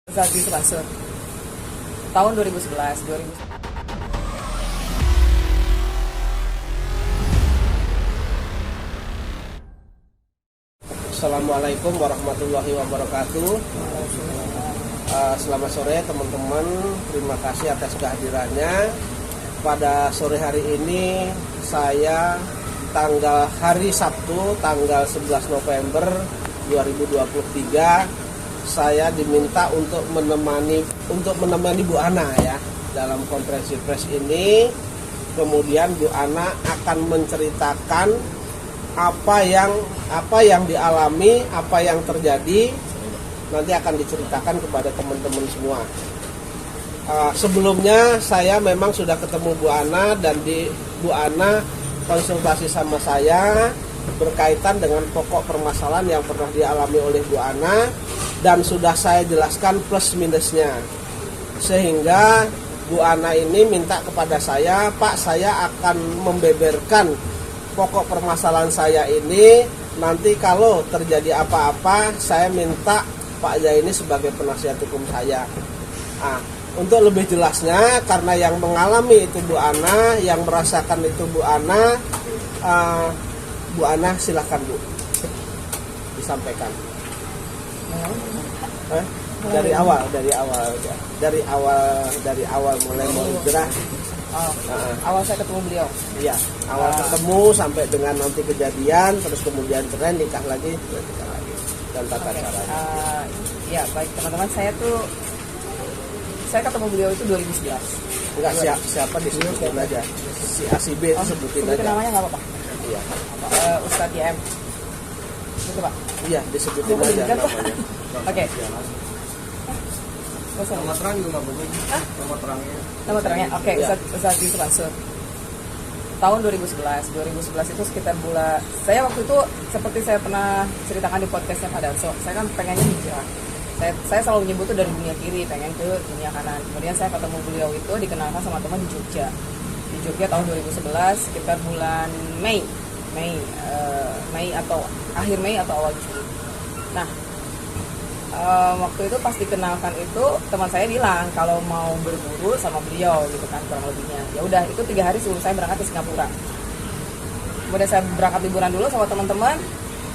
Zaki Transfer tahun 2011. Assalamualaikum warahmatullahi wabarakatuh. Selamat sore teman-teman. Terima kasih atas kehadirannya. Pada sore hari ini saya hari Sabtu tanggal 11 November 2023 saya diminta untuk menemani Bu Ana ya dalam konferensi pers ini. Kemudian Bu Ana akan menceritakan apa yang dialami, apa yang terjadi, nanti akan diceritakan kepada teman-teman semua. Sebelumnya saya memang sudah ketemu Bu Ana, dan Bu Ana konsultasi sama saya berkaitan dengan pokok permasalahan yang pernah dialami oleh Bu Ana, dan sudah saya jelaskan plus minusnya, sehingga Bu Ana ini minta kepada saya, Pak, saya akan membeberkan pokok permasalahan saya ini. Nanti kalau terjadi apa-apa, saya minta Pak Zaini sebagai penasihat hukum saya. Untuk lebih jelasnya, karena yang mengalami itu Bu Ana, yang merasakan itu Bu Ana, silakan Bu, disampaikan. Dari awal mulai mau hijrah. Awal saya ketemu beliau. Iya, awal ketemu sampai dengan nanti kejadian, terus kemudian cerai, nikah lagi, dan tata cara. Ya baik teman-teman, saya ketemu beliau itu 2011. Enggak, siapa disebutin aja. Si A si B disebutin aja. Namanya nggak apa-apa. Iya. Ustadz YM. Gitu Pak. Iya, disebutin aja namanya. Oke. Nama terang juga bunyi. Nama terangnya. Nama terangnya. Oke, ya. Ustadz Yusuf Mansur. Tahun 2011. 2011 itu sekitar bulan. Saya waktu itu seperti saya pernah ceritakan di podcastnya Pak Darso, saya kan pengennya hijrah. Saya selalu menyebut itu dari dunia kiri pengen ke dunia kanan. Kemudian saya ketemu beliau itu dikenalkan sama teman di Jogja. Di Jogja tahun 2011 sekitar bulan Mei atau akhir Mei atau awal Juni. Nah, waktu itu pas dikenalkan itu teman saya bilang kalau mau berburu sama beliau gitu kan, kurang lebihnya. Ya udah, itu 3 hari sebelum saya berangkat ke Singapura. Kemudian saya berangkat liburan dulu sama teman-teman.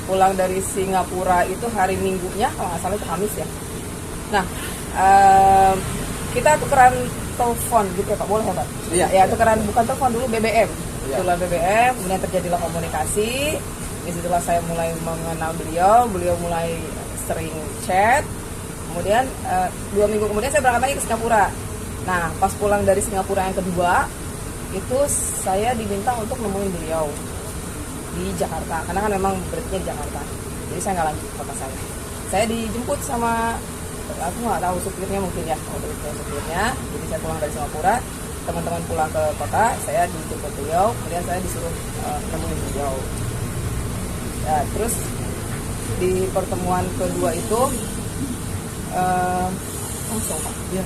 Pulang dari Singapura itu hari Minggunya, kalau nggak salah itu Kamis ya. Nah, kita tukeran telepon gitu ya Pak, boleh ya Pak? Iya. Ya, tukeran bukan telepon dulu, BBM. Iya. Tukeran BBM, kemudian terjadilah komunikasi. Disitulah saya mulai mengenal beliau mulai sering chat. Kemudian 2 minggu kemudian saya berangkat lagi ke Singapura. Nah, pas pulang dari Singapura yang kedua, itu saya diminta untuk nemuin beliau di Jakarta, karena kan memang berarti di Jakarta, jadi saya nggak lanjut kota saya dijemput sama, aku nggak tahu supirnya mungkin ya, supirnya. Jadi saya pulang dari Singapura, teman-teman pulang ke kota, saya dijemput beliau, kemudian saya disuruh nemuin beliau. Ya, terus di pertemuan kedua itu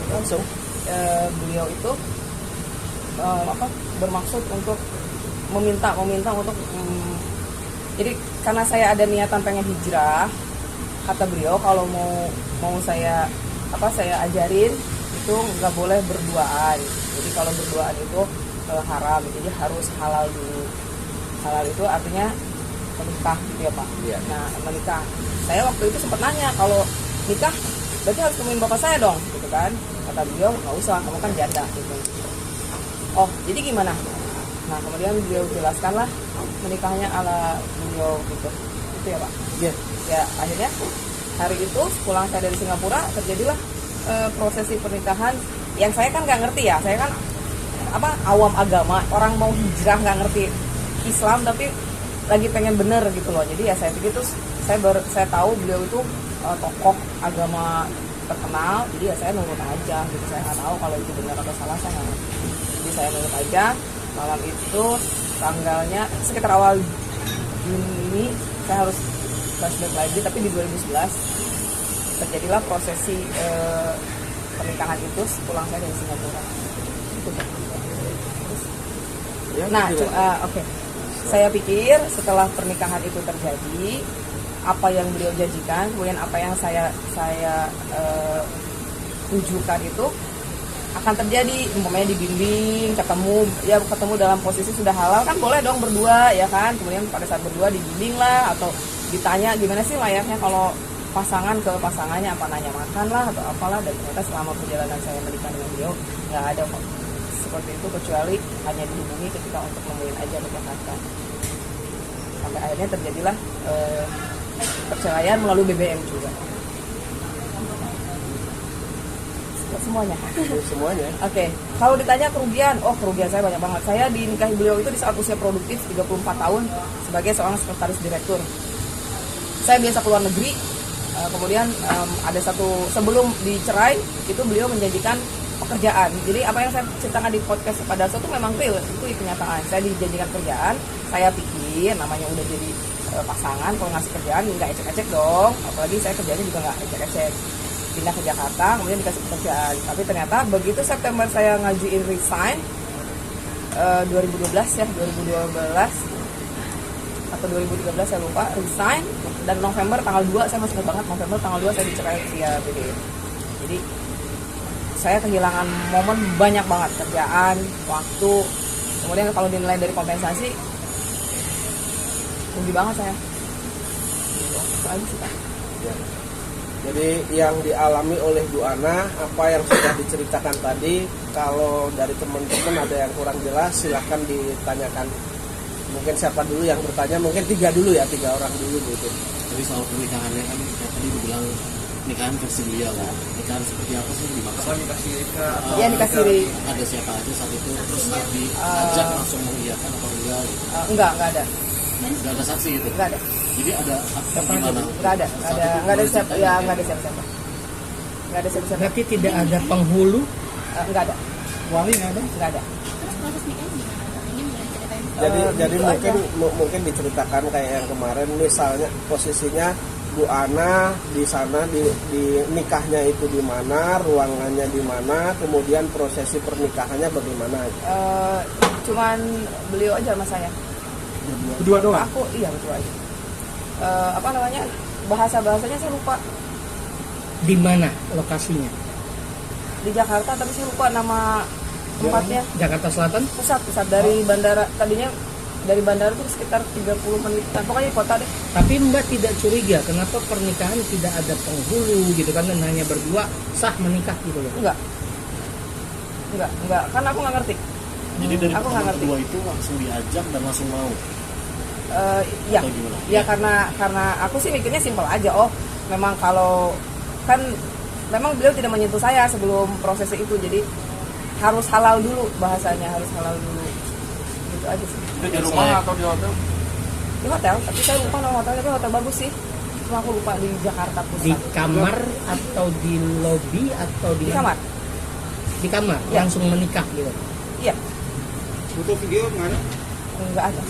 langsung beliau itu bermaksud untuk meminta untuk jadi karena saya ada niatan pengen hijrah, kata beliau kalau mau saya ajarin itu nggak boleh berduaan. Jadi kalau berduaan itu haram, jadi harus halal dulu. Halal itu artinya menikah gitu ya Pak. Iya. Nah, menikah. Saya waktu itu sempat nanya, kalau nikah berarti harus temuin bapak saya dong, gitu kan? Kata beliau nggak usah, kamu kan janda gitu. Oh, jadi gimana? Nah, kemudian beliau jelaskanlah menikahnya ala beliau gitu. Itu ya Pak. Iya. Ya, akhirnya hari itu pulang saya dari Singapura, terjadilah prosesi pernikahan yang saya kan nggak ngerti ya. Saya kan awam agama, orang mau hijrah nggak ngerti Islam tapi lagi pengen bener gitu loh. Jadi ya saya pikir tuh saya tahu beliau itu tokoh agama terkenal, jadi ya saya nurut aja gitu. Saya nggak tahu kalau itu benar atau salah, saya nggak ngerti. Jadi saya nurut aja. Malam itu tanggalnya sekitar awal Juni ini, saya harus flashback lagi, tapi di 2011 terjadilah prosesi pernikahan itu pulang saya dari Singapura. Nah, oke. Saya pikir setelah pernikahan itu terjadi, apa yang beliau janjikan, kemudian apa yang saya tujukan itu akan terjadi, umpamanya dibimbing, ketemu dalam posisi sudah halal kan boleh dong berdua ya kan, kemudian pada saat berdua dibimbing lah atau ditanya gimana sih layaknya kalau pasangan ke pasangannya, apa nanya makan lah atau apalah, dan ternyata selama perjalanan saya menikah dengan beliau nggak ada kok seperti itu, kecuali hanya dihubungi ketika untuk nemuin aja ke Jakarta. Sampai akhirnya terjadilah perceraian melalui BBM juga. Semuanya. Semuanya. Oke, kalau ditanya kerugian saya banyak banget. Saya dinikahi beliau itu di saat usia produktif 34 tahun sebagai seorang sekretaris direktur. Saya biasa keluar negeri, kemudian ada sebelum dicerai itu beliau menjanjikan pekerjaan. Jadi apa yang saya ceritakan di podcast pada saat itu memang real, itu kenyataan. Saya dijanjikan kerjaan, saya pikir namanya udah jadi pasangan, kalau ngasih kerjaan nggak ecek-ecek dong, apalagi saya kerjanya juga nggak ecek-ecek. Pindah ke Jakarta, kemudian dikasih pekerjaan. Tapi ternyata begitu September saya ngajuin resign 2012 atau 2013 saya lupa, resign, dan November tanggal 2 saya masih ingat banget, November tanggal 2 saya dicerai via BBM. Jadi saya kehilangan momen banyak banget, kerjaan, waktu. Kemudian kalau dinilai dari kompensasi rugi banget saya. Itu aja sih Pak. Ya. Jadi yang dialami oleh Bu Ana, apa yang sudah diceritakan tadi, kalau dari teman-teman ada yang kurang jelas silahkan ditanyakan. Mungkin siapa dulu yang bertanya, mungkin tiga orang dulu gitu. Jadi soal pernikahannya kan tadi dibilang nikahan versi beliau kan, nikahan seperti apa sih dimaksud? Nikah siri Iya nikah siri. Ada siapa aja saat itu, terus diajak langsung mengiyakan atau enggak? Enggak ada. Enggak ada saksi gitu? Enggak ada. Jadi ada gimana? Enggak ada siapa. Enggak ada siapa. Berarti tidak ada penghulu, Enggak ada. wali nggak ada? Enggak ada. Terus proses nikahnya gimana? Ini boleh ceritain. Jadi gitu mungkin diceritakan kayak yang kemarin, misalnya posisinya Bu Ana di sana di nikahnya itu di mana, ruangannya di mana, kemudian prosesi pernikahannya bagaimana? Cuman beliau aja sama saya. Berdua doang. Aku berdua aja. Bahasanya saya lupa. Di mana lokasinya? Di Jakarta, tapi saya lupa nama tempatnya. Jakarta Selatan? Pusat dari bandara. Tadinya dari bandara itu sekitar 30 menitan. Pokoknya kota deh. Tapi Mbak tidak curiga kenapa pernikahan tidak ada penghulu gitu kan, dan hanya berdua sah menikah gitu loh? Enggak. Karena aku nggak ngerti. Jadi dari Aku nggak pertemuan ngerti. kedua itu langsung diajak dan langsung mau? Ya, Atau gimana? ya karena aku sih mikirnya simpel aja. Oh, memang kalau kan memang beliau tidak menyentuh saya sebelum prosesi itu, jadi harus halal dulu bahasanya, harus halal dulu. Gitu aja sih. Itu di rumah atau di hotel? Di hotel, tapi saya lupa nama hotelnya, tapi hotel bagus sih. Cuma aku lupa di Jakarta Pusat. Di kamar atau di lobi atau Di kamar. Di kamar, Ya. langsung menikah gitu. Iya, Foto video mana? enggak ada.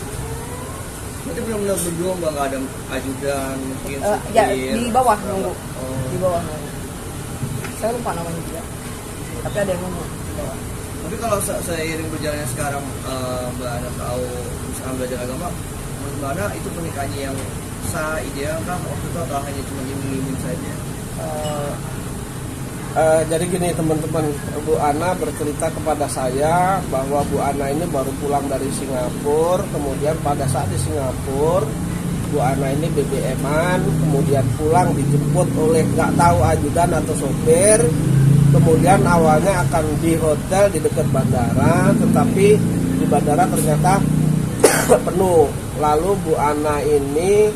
Berarti benar-benar berdua nggak ada ajudan mungkin? Ya supir. di bawah nunggu. Oh. Di bawah nunggu. Saya lupa namanya juga. Tapi ada yang nunggu di bawah. Tapi kalau seiring berjalannya sekarang Mbak Ana tahu misalkan belajar agama, menurut Mbak Ana itu pernikahannya yang sah, ideal kan waktu itu atau hanya cuma iming-iming saja? Jadi gini teman-teman, Bu Ana bercerita kepada saya bahwa Bu Ana ini baru pulang dari Singapura. Kemudian pada saat di Singapura, Bu Ana ini BBM-an, kemudian pulang dijemput oleh nggak tahu ajudan atau sopir. Kemudian awalnya akan di hotel di dekat bandara, tetapi di bandara ternyata penuh. Lalu Bu Ana ini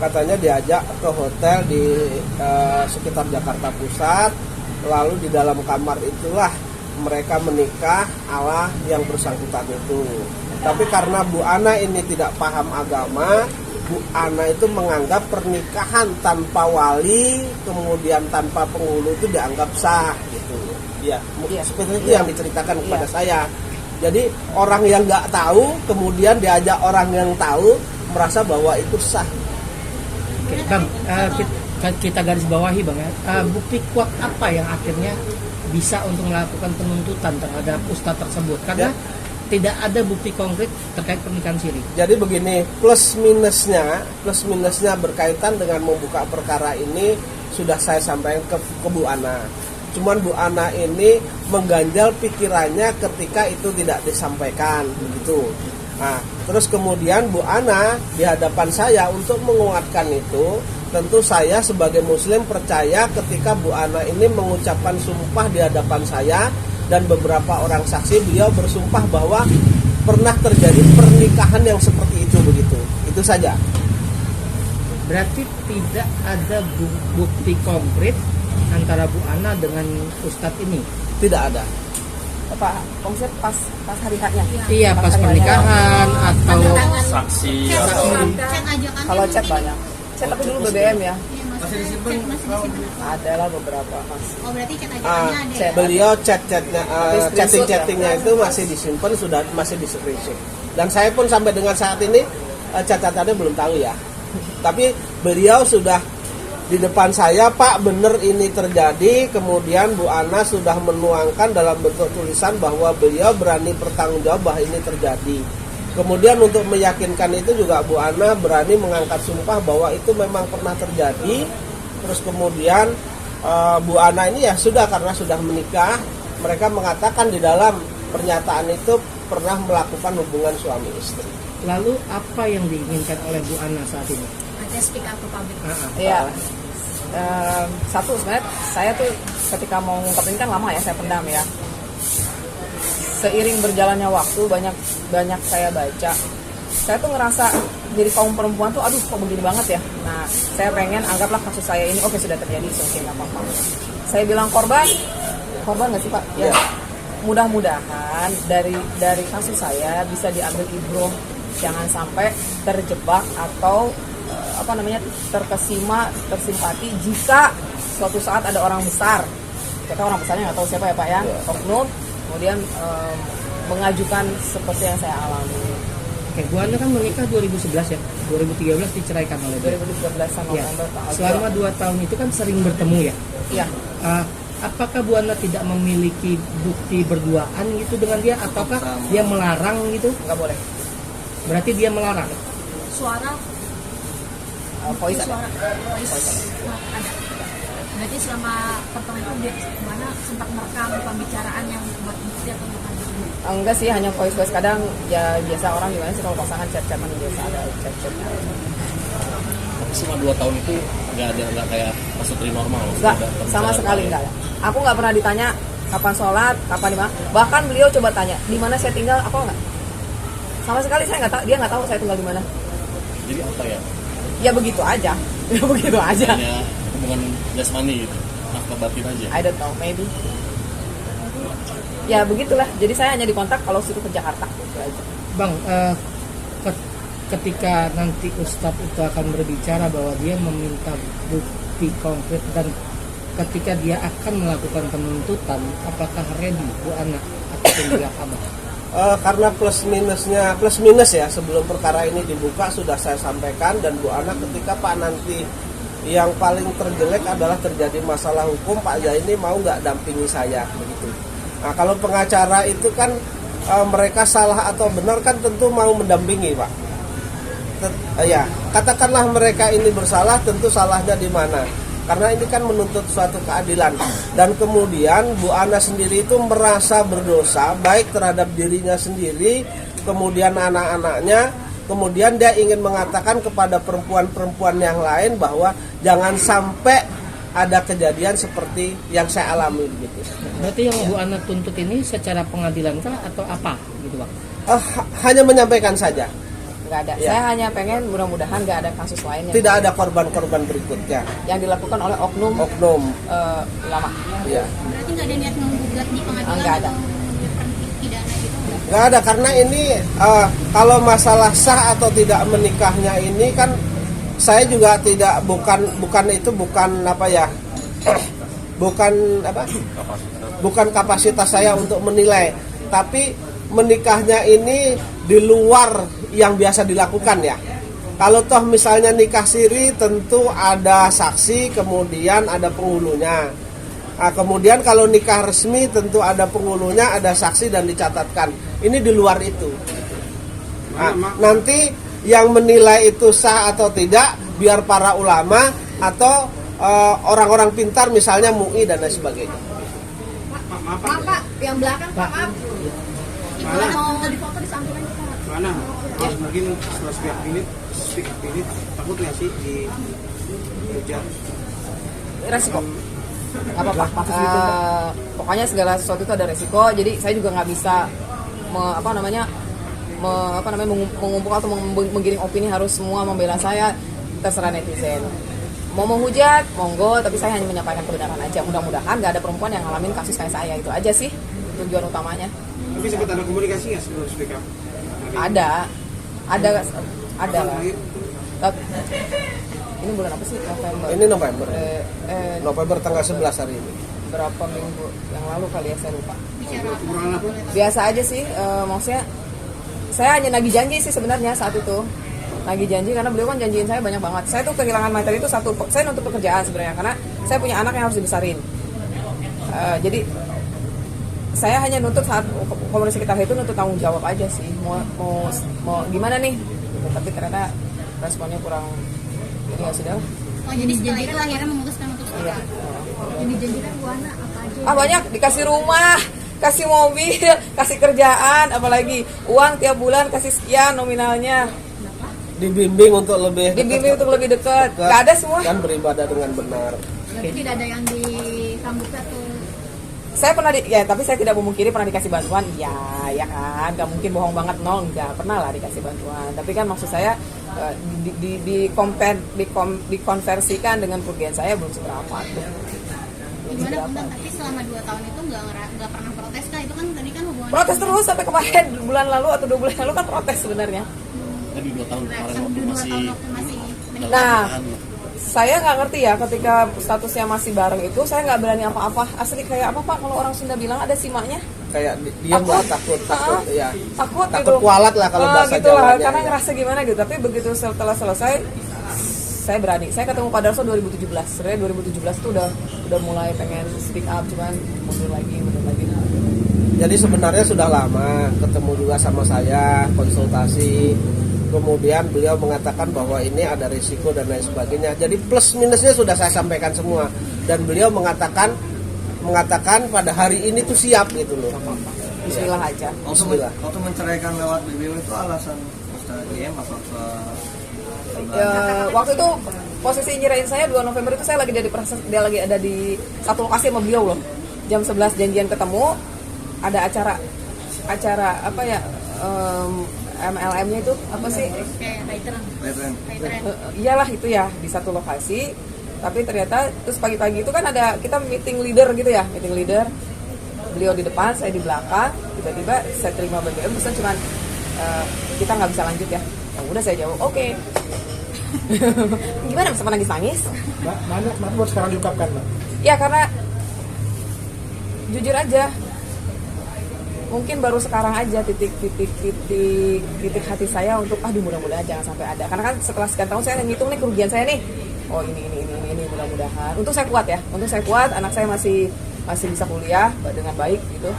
katanya diajak ke hotel di sekitar Jakarta Pusat. Lalu di dalam kamar itulah mereka menikah ala yang bersangkutan itu. Tapi karena Bu Ana ini tidak paham agama, Bu Ana itu menganggap pernikahan tanpa wali kemudian tanpa penghulu itu dianggap sah gitu. Ya, Iya. seperti itu Iya. yang diceritakan kepada Iya. saya. Jadi orang yang nggak tahu kemudian diajak orang yang tahu merasa bahwa itu sah. Oke, Bang, kita garis bawahi Bang ya. Bukti kuat apa yang akhirnya bisa untuk melakukan penuntutan terhadap ustadz tersebut? Karena tidak ada bukti konkret terkait pernikahan siri. Jadi begini, plus minusnya berkaitan dengan membuka perkara ini sudah saya sampaikan ke Bu Ana. Cuman Bu Ana ini mengganjal pikirannya ketika itu tidak disampaikan begitu. Nah, terus kemudian Bu Ana di hadapan saya untuk menguatkan itu, tentu saya sebagai muslim percaya ketika Bu Ana ini mengucapkan sumpah di hadapan saya dan beberapa orang saksi, beliau bersumpah bahwa pernah terjadi pernikahan yang seperti itu begitu. Itu saja. Berarti tidak ada bukti konkret antara Bu Ana dengan Ustadz ini. Tidak ada. Pak konsep pas hari haknya. Iya, pas hari pernikahan atau saksi Chat atau aja kan. Kalau chat banyak. Chat tapi dulu BBM ya. Masih disimpan? Ada lah beberapa mas. Oh berarti chat aja Ah, ada chat. ya? beliau chat-chatnya, Screenshot chatting-chattingnya itu masih disimpan, sudah masih di screenshot. Dan saya pun sampai dengan saat ini catatannya belum tahu ya. Tapi beliau sudah di depan saya, Pak, benar ini terjadi. Kemudian Bu Ana sudah menuangkan dalam bentuk tulisan bahwa beliau berani bertanggung jawab bahwa ini terjadi. Kemudian untuk meyakinkan itu juga Bu Ana berani mengangkat sumpah bahwa itu memang pernah terjadi. Terus kemudian Bu Ana ini ya sudah, karena sudah menikah, mereka mengatakan di dalam pernyataan itu pernah melakukan hubungan suami istri. lalu apa yang diinginkan oleh Bu Ana saat ini? Ada speak up to public. Iya. Satu sebenarnya saya tuh ketika mau ngungkapin kan lama ya, saya pendam ya. Seiring berjalannya waktu banyak saya baca, saya tuh ngerasa jadi kaum perempuan tuh aduh kok begini banget ya. Nah saya pengen anggaplah kasus saya ini oke sudah terjadi, oke nggak apa-apa. Saya bilang korban nggak sih Pak? Ya. Mudah-mudahan dari kasus saya bisa diambil ibroh, jangan sampai terjebak atau terkesima, tersimpati jika suatu saat ada orang besar, kita orang besarnya nggak tahu siapa ya Pak ya, oknum, kemudian mengajukan seperti yang saya alami. Oke, Bu Ana kan menikah 2011 ya, 2013 diceraikan oleh dia. 2013 Ya. November tanggal Selama 2 tahun itu kan sering bertemu ya. 2. Iya. Apakah Bu Ana tidak memiliki bukti berduaan gitu dengan dia, ataukah dia melarang gitu? Nggak boleh. Berarti dia melarang. Suara Voice ada. voice ada. Berarti selama pertemuan itu dia mana sempat merekam pembicaraan yang buat bukti atau bukan? Enggak sih, hanya voice kadang ya biasa orang gimana sih kalau pasangan chat-chatan biasa ada chat-chatnya. selama 2 tahun itu nggak kayak pasutri normal. Enggak, Ada sama pembicaraan sekali lain. enggak ada. Aku nggak pernah ditanya kapan sholat, kapan di mana. Bahkan beliau coba tanya di mana saya tinggal, apa enggak? Sama sekali saya nggak tahu, dia nggak tahu saya tinggal di mana. Jadi apa ya? Ya begitu aja, ya begitu aja. Hanya hubungan jasmani gitu, nafkah batin aja. I don't know, maybe. Ya begitulah. Jadi saya hanya dikontak kalau suruh ke Jakarta. Gitu aja. Bang, ketika nanti Ustadz itu akan berbicara bahwa dia meminta bukti konkret dan ketika dia akan melakukan penuntutan, apakah ready Bu Ana ataupun pihak Abah? Karena plus minus ya, sebelum perkara ini dibuka sudah saya sampaikan, dan Bu Ana ketika Pak nanti yang paling terjelek adalah terjadi masalah hukum, Pak Zaini mau nggak dampingi saya begitu. Nah kalau pengacara itu kan mereka salah atau benar kan tentu mau mendampingi Pak. Ya katakanlah mereka ini bersalah, tentu salahnya di mana? Karena ini kan menuntut suatu keadilan. Dan kemudian Bu Ana sendiri itu merasa berdosa baik terhadap dirinya sendiri, kemudian anak-anaknya, kemudian dia ingin mengatakan kepada perempuan-perempuan yang lain bahwa jangan sampai ada kejadian seperti yang saya alami begitu. Berarti yang Bu Ana tuntut ini secara pengadilan kah atau apa gitu Bang? Hanya menyampaikan saja. Nggak ada. Ya. Saya hanya pengen mudah-mudahan nggak ada kasus lain Tidak ada korban-korban berikutnya. yang dilakukan oleh oknum ulama. Ya. Berarti nggak ada niat menggugat di pengadilan Nggak ada. atau menunjukkan pidana gitu? Nggak ada, karena ini kalau masalah sah atau tidak menikahnya ini kan saya juga tidak bukan kapasitas saya untuk menilai, tapi menikahnya ini di luar yang biasa dilakukan ya. Kalau toh misalnya nikah siri tentu ada saksi, kemudian ada penghulunya. Nah, kemudian kalau nikah resmi tentu ada penghulunya, ada saksi dan dicatatkan. Ini di luar itu. Nah, nanti yang menilai itu sah atau tidak biar para ulama atau orang-orang pintar misalnya MUI dan lain sebagainya. Maaf Maaf Pak, yang belakang Pak, maaf. Ibu Mana? mau difoto di samping aja Pak. mana? Mungkin setelah speak minute takut nggak sih di hujat? Resiko apa pokoknya segala sesuatu itu ada resiko, jadi saya juga nggak bisa mengumpulkan atau menggiring opini harus semua membela saya, terserah netizen mau menghujat monggo, tapi saya hanya menyampaikan kebenaran aja. Mudah-mudahan nggak ada perempuan yang ngalamin kasus kayak saya, itu aja sih tujuan utamanya. Tapi sempat ada komunikasi nggak sebelum speak up? Ada Kapan terakhir? ini bulan apa sih? November. Ini November. November November tanggal 11 hari ini. berapa minggu yang lalu kali ya, saya lupa. Kekurangan apa? Biasa aja sih, maksudnya saya hanya nagih janji sih sebenarnya saat itu. Nagih janji karena beliau kan janjiin saya banyak banget. Saya tuh kehilangan materi itu saya untuk pekerjaan sebenarnya, karena saya punya anak yang harus dibesarin. Jadi saya hanya nuntut saat komunikasi kita itu nuntut tanggung jawab aja sih. Mau gimana nih? Gitu. Tapi ternyata responnya kurang. Jadi ya sudah. Oh jadi setelah itu akhirnya memutuskan untuk speak Iya. up. Yang dijanjikan Bu Ana apa aja? Banyak, dikasih rumah, kasih mobil, kasih kerjaan, apalagi uang tiap bulan kasih sekian nominalnya. Dibimbing untuk lebih Dibimbing untuk lebih dekat. Gak ada semua. dan beribadah dengan benar. Berarti tidak ada yang disambut atau Saya pernah tapi saya tidak memungkiri pernah dikasih bantuan. Iya, ya kan. Gak mungkin bohong banget, enggak pernah lah dikasih bantuan. Tapi kan maksud saya dikonversikan dengan kerugian saya belum seberapa tuh. gimana Bunda? Tapi selama 2 tahun itu nggak pernah protes kah? Itu kan tadi kan hubungan Protes terus sampai kemarin bulan lalu atau 2 bulan lalu kan protes sebenarnya. Tapi 2 tahun kemarin waktu 2 masih tahun waktu masih Nah, kan, saya nggak ngerti ya ketika statusnya masih bareng itu, saya nggak berani apa-apa. Asli kayak apa Pak, kalau orang Sunda bilang ada simaknya? Kayak diam lah, takut ya. Takut Takut gitu. kualat lah kalau bahasa gitu lah, Jawanya, karena ya. ngerasa gimana gitu. Tapi begitu setelah selesai, saya berani. Saya ketemu Pak Darso 2017. Sebenarnya 2017 itu udah mulai pengen speak up, cuman mundur lagi. Jadi sebenarnya sudah lama ketemu juga sama saya, konsultasi. Kemudian beliau mengatakan bahwa ini ada risiko dan lain sebagainya. Jadi plus minusnya sudah saya sampaikan semua. Dan beliau mengatakan pada hari ini tuh siap gitu loh. Bismillah aja. Bismillah. Waktu menceraikan lewat BBM itu alasan Ustaz DM apa ke Waktu itu posisi nyerahin saya 2 November itu saya lagi dia lagi ada di satu lokasi sama beliau loh. Jam 11 janjian ketemu, ada acara apa ya, MLM-nya itu apa sih? kayak veteran. Iyalah itu ya, di satu lokasi. Tapi ternyata terus pagi-pagi itu kan ada kita meeting leader gitu ya, meeting leader. Beliau di depan, saya di belakang. Tiba-tiba saya terima BBM, pesan cuman kita nggak bisa lanjut ya. Ya udah saya jawab, oke. Gimana, bisa nangis-nangis? Mana buat sekarang diungkapkan, Mbak? Ya karena jujur aja, mungkin baru sekarang aja titik hati saya untuk mudah-mudahan jangan sampai ada. Karena kan setelah sekian tahun saya ngitung nih kerugian saya nih. Oh ini mudah-mudahan. Untung saya kuat ya. Untung saya kuat, anak saya masih bisa kuliah dengan baik gitu.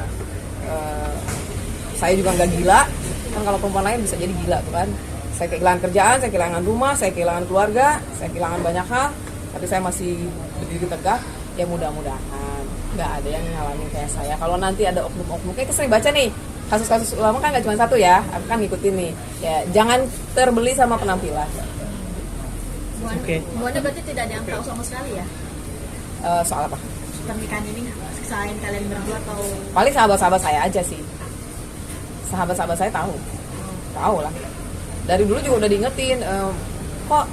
Saya juga nggak gila. Kan kalau perempuan lain bisa jadi gila tuh kan. Saya kehilangan kerjaan, saya kehilangan rumah, saya kehilangan keluarga, saya kehilangan banyak hal. Tapi saya masih berdiri tegak. Ya mudah-mudahan nggak ada yang ngalamin kayak saya. Kalau nanti ada oknum-oknum, kayak sering baca nih kasus-kasus ulama kan nggak cuma satu ya, aku kan ngikutin nih. Ya jangan terbeli sama penampilan. Oke. Bu Ana berarti tidak ada yang tahu sama sekali ya Soal apa? pernikahan ini, selain kalian berdua atau Paling sahabat-sahabat saya aja sih. Sahabat-sahabat saya tahu lah. Dari dulu juga udah diingetin. Kok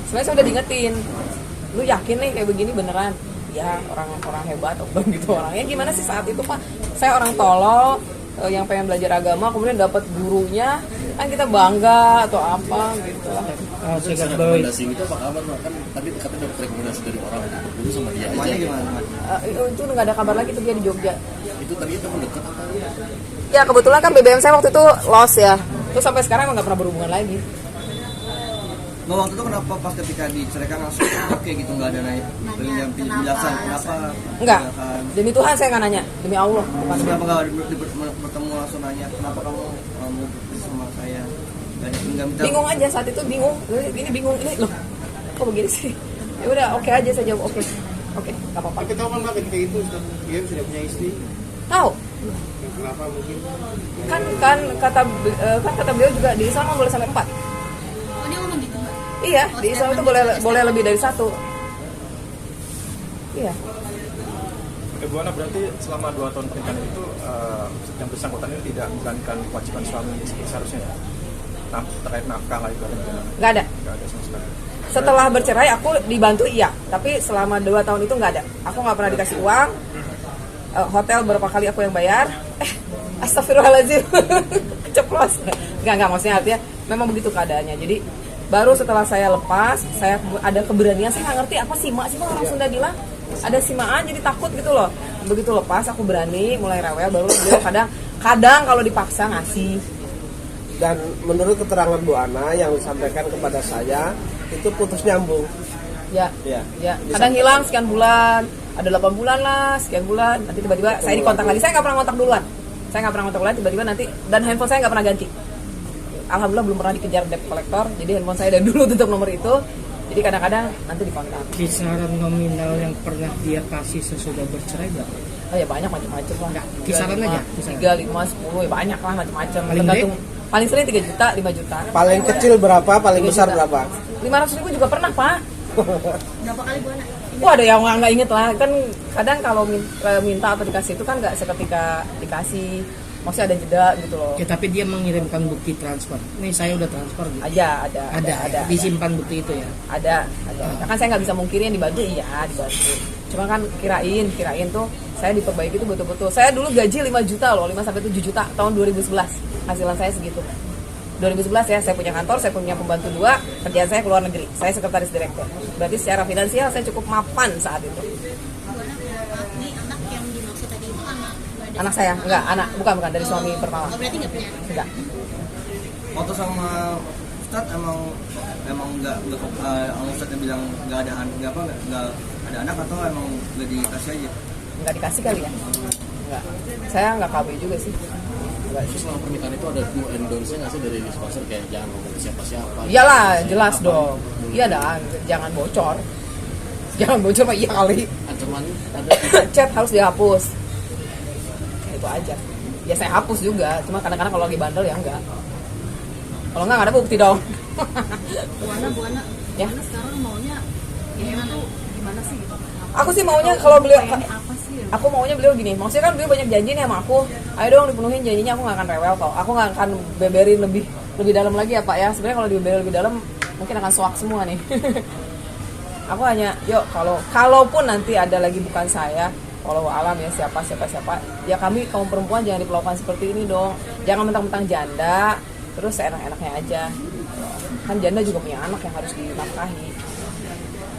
sebenarnya saya udah diingetin. Lu yakin nih kayak begini beneran? Ya orang hebat atau gitu orangnya. Gimana sih saat itu Pak? Saya orang tolol yang pengen belajar agama, kemudian dapat gurunya, kan kita bangga atau apa gitu lah. Saya Terus garis bawahi. rekomendasi itu apa kabar, Mbak? Kan tadi katanya dapat rekomendasi dari orang gitu. Dulu sama dia aja. Mana gimana? Itu nggak ada kabar lagi tuh dia di Jogja. Itu tadi teman dekat apa? Ya kebetulan kan BBM saya waktu itu lost ya. Terus sampai sekarang emang nggak pernah berhubungan lagi. Nah, waktu itu kenapa pas ketika diceraikan langsung oke gitu, nggak ada naik penjelasan kenapa? Enggak. Kan? Demi Tuhan saya nggak nanya. Demi Allah. Bukan Kenapa nggak bertemu langsung nanya kenapa kamu mau putus sama saya? Nggak minta. Bingung aja saat itu, bingung. Ini bingung ini loh. Kok begini sih? Ya udah oke aja saya jawab oke. Oke, nggak apa-apa. Kita tahu kan Mbak ketika itu Ustaz Guillem sudah punya istri. Tahu? Kenapa mungkin? Kan kata beliau juga di Islam boleh sampai 4. Oh dia ngomong gitu mbak? Iya, di Islam itu boleh lebih dari 1. Iya. Oke, Bu Ana, berarti selama 2 tahun pernikahan itu yang bersangkutan ini tidak menjalankan kewajiban suami seperti seharusnya ya? Terkait nafkah lah itu Nggak ada. nggak ada sama sekali. Setelah bercerai aku dibantu iya, tapi selama 2 tahun itu nggak ada. Aku nggak pernah dikasih uang. Hotel berapa kali aku yang bayar. Astagfirullahaladzim. Ceplos. Nggak, maksudnya artinya memang begitu keadaannya. Jadi baru setelah saya lepas, saya ada keberanian. Saya nggak ngerti apa simak sih, orang Sunda bilang ada simaan jadi takut gitu loh. Begitu lepas aku berani, mulai rewel, baru beliau kadang kalau dipaksa ngasih. Dan menurut keterangan Bu Ana yang disampaikan kepada saya itu putus nyambung. Ya, Ya. ya. Kadang hilang sekian bulan, ada 8 bulan lah, sekian bulan. Nanti tiba-tiba saya dikontak lagi. Saya nggak pernah kontak duluan. Tiba-tiba nanti, dan handphone saya nggak pernah ganti. Alhamdulillah belum pernah dikejar debt collector. Jadi handphone saya dari dulu tutup nomor itu. Jadi kadang-kadang nanti dikontak. Kisaran nominal yang pernah dia kasih sesudah bercerai berapa? Oh ya banyak macam-macam lah. Enggak, kisaran aja, kisaran. 3, 5, 10 ya banyak lah macam-macam. Paling Tergantung. Paling sering 3 juta, 5 juta. Paling kecil berapa, paling 3 besar juta. berapa? 500.000 juga pernah, Pak. Berapa kali Bu Ana? Wah, ada yang nggak inget lah. Kan kadang kalau minta atau dikasih itu kan nggak seketika dikasih. Maksudnya ada jeda gitu loh. Ya tapi dia mengirimkan bukti transfer. Nih saya udah transfer gitu. Ada. Disimpan bukti itu ya. Ada. Kan saya nggak bisa mungkirin dibantu, iya dibantu. Cuma kan kirain tuh saya diperbaiki itu betul-betul. Saya dulu gaji 5 juta loh, 5 sampai 7 juta tahun 2011. Hasilan saya segitu. 2011 ya, saya punya kantor, saya punya pembantu 2, kerjaan saya keluar negeri. Saya sekretaris direktur. Berarti secara finansial saya cukup mapan saat itu. Bu Ana, maaf nih anak yang dimaksud tadi itu anak nggak ada. Anak saya, enggak, bukan dari suami pertama. Oh berarti nggak punya. Enggak. Waktu sama Ustadz emang nggak Ustadz yang bilang nggak ada anak atau emang nggak dikasih aja? Nggak dikasih kali ya? Enggak. Saya nggak KB juga sih. Enggak Terus sih. selama pernikahan itu ada do and don'ts-nya nggak sih dari sponsor kayak jangan ngomong ke siapa-siapa? Iyalah, jelas dong. Iya dah, jangan bocor. Jangan bocor mah iya kali. Ancaman ada Chat harus dihapus. Itu aja. Ya saya hapus juga, cuma kadang-kadang kalau lagi bandel ya enggak. Kalau enggak ada bukti dong. Bu Ana, Ya. Bu Ana sekarang maunya gimana sih gitu? Aku sih maunya kalau beliau, Pengennya apa sih? aku maunya beliau gini. Maksudnya kan beliau banyak janji nih sama aku. Ayo dong dipenuhin janjinya, aku nggak akan rewel kok. Aku nggak akan beberin lebih dalam lagi ya Pak ya. Sebenarnya kalau dibeberin lebih dalam mungkin akan soak semua nih. Aku hanya, kalaupun nanti ada lagi bukan saya, walau alam ya siapa, ya kami kaum perempuan jangan diperlakukan seperti ini dong. Jangan mentang-mentang janda, terus seenak-enaknya aja. Kan janda juga punya anak yang harus dinafkahi.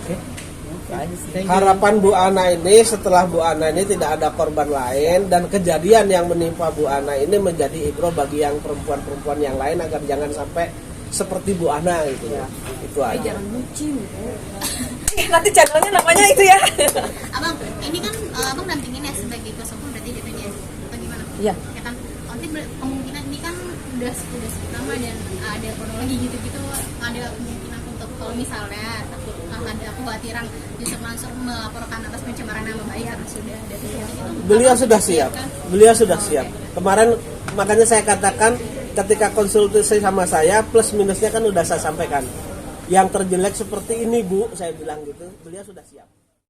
Itu aja sih. Harapan Bu Ana ini setelah Bu Ana ini tidak ada korban lain dan kejadian yang menimpa Bu Ana ini menjadi ibroh bagi yang perempuan-perempuan yang lain agar jangan sampai seperti Bu Ana gitu ya. Itu aja. Jangan bucin gitu. Nanti channelnya namanya itu ya. Abang, ini kan abang dampingin ya sebagai kuasa hukum berarti jadinya atau gimana? Iya. Ya kan, nanti kemungkinan ini kan udah lama dan ada kronologi gitu-gitu, ada kemungkinan untuk kalau misalnya takut ada kekhawatiran justru langsung melaporkan atas pencemaran nama baik karena sudah ada kejadian itu. Beliau sudah siap. Kan? Beliau sudah siap. Kemarin makanya saya katakan ketika konsultasi sama saya plus minusnya kan udah saya sampaikan. Yang terjelek seperti ini Bu, saya bilang gitu. Beliau sudah siap.